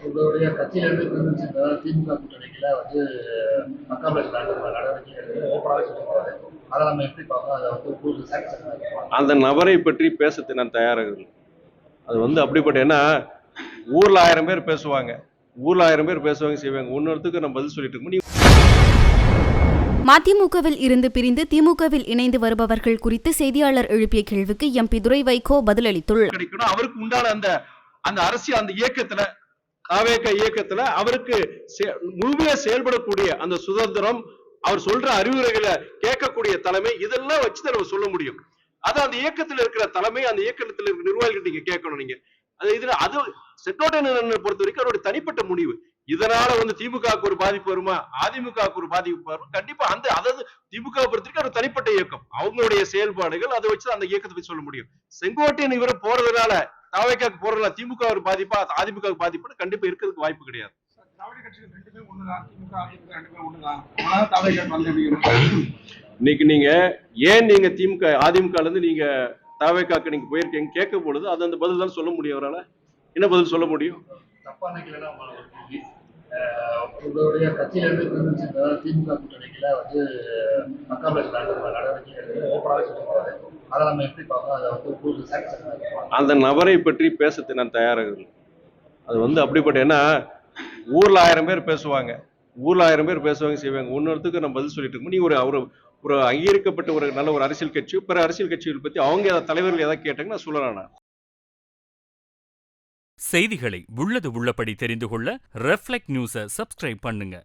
உங்களுடைய கட்சியிலிருந்து பிரிஞ்சிருந்த திமுக கூட்டணிக்குல வந்து மக்கள் நடவடிக்கை எடுத்து ஓப்பனாகவே சொல்லியிருக்காரு. அதை நம்ம எப்படி பார்க்கணும்? அதை வந்து உங்களுக்கு சாட்டிஸ்ஃபேக்ஷன் அந்த நபரை பற்றி பேசத்து நான் தயாராக இல்லை. அது வந்து அப்படிப்பட்ட ஏன்னா ஊர்ல 1000 பேர் பேசுவாங்க, செய்வாங்க. ஒன்னொருத்துக்கு நம்ம பதில் சொல்லிட்டு இருக்கோம். மதிமுகவில் இருந்து பிரிந்து திமுகவில் இணைந்து வருபவர்கள் குறித்து செய்தியாளர் எழுப்பிய கேள்விக்கு எம்பி துரை வைகோ பதிலளித்துள்ளார். அவருக்கு உண்டான அந்த அரசியல் அந்த இயக்கத்துல இயக்கத்துல அவருக்கு முழுமையா செயல்படக்கூடிய அந்த சுதந்திரம், அவர் சொல்ற அறிவுரைகளை கேட்கக்கூடிய தலைமை, இதெல்லாம் வச்சுதான் நம்ம சொல்ல முடியும். அது அந்த இயக்கத்தில் இருக்கிற தலைமை, அந்த இயக்கத்தில் இருக்கிற நிர்வாகிகள் நீங்க கேட்கணும். நீங்க அது செங்கோட்டையன் பொறுத்த வரைக்கும் அவருடைய தனிப்பட்ட முடிவு. இதனால வந்து திமுகவுக்கு ஒரு பாதிப்பு வருமா, அதிமுகவுக்கு ஒரு பாதிப்பு வருமா? கண்டிப்பா அதாவது திமுக பொறுத்த வரைக்கும் ஒரு தனிப்பட்ட இயக்கம், அவங்களுடைய செயல்பாடுகள் அதை வச்சு அந்த இயக்கத்தை பற்றி சொல்ல முடியும். செங்கோட்டையன் இவரை போறதுனால தாவேக்காக்கு போறதுனால திமுக ஒரு பாதிப்பா அதிமுக பாதிப்பு கண்டிப்பா இருக்கிறதுக்கு வாய்ப்பு கிடையாது. இன்னைக்கு நீங்க ஏன் திமுக அதிமுக இருந்து நீங்க தாவேக்காக்கு நீங்க போயிருக்கீங்க கேட்க பொழுது அது அந்த பதில் தான் சொல்ல முடியும். அவரால் என்ன பதில் சொல்ல முடியும்? உங்களுடைய கட்சியிலிருந்து பிரிஞ்சிருந்த திமுக கூட்டணிக்குல வந்து மக்கள் நடவடிக்கை எடுத்து ஓப்பனாகவே சொல்லியிருக்காரு. அதை நம்ம எப்படி பார்க்கணும்? அதை வந்து உங்களுக்கு சாட்டிஸ்ஃபேக்ஷன் அந்த நபரை பற்றி பேசத்து நான் தயாராக இல்லை. அது வந்து அப்படிப்பட்ட ஏன்னா ஊர்ல 1000 பேர் பேசுவாங்க, செய்வாங்க. ஒன்னொருத்துக்கு நம்ம பதில் சொல்லிட்டு இருக்கோம். நீ ஒரு அங்கீகரிக்கப்பட்ட ஒரு நல்ல ஒரு அரசியல் கட்சி, பிற அரசியல் கட்சிகள் பத்தி அவங்க தலைவர்கள் ஏதாவது கேட்டாங்க நான் சொல்லலாம். செய்திகளை உள்ளது உள்ளபடி தெரிந்து கொள்ள ரெஃப்ளெக்ட் நியூஸை சப்ஸ்கிரைப் பண்ணுங்க.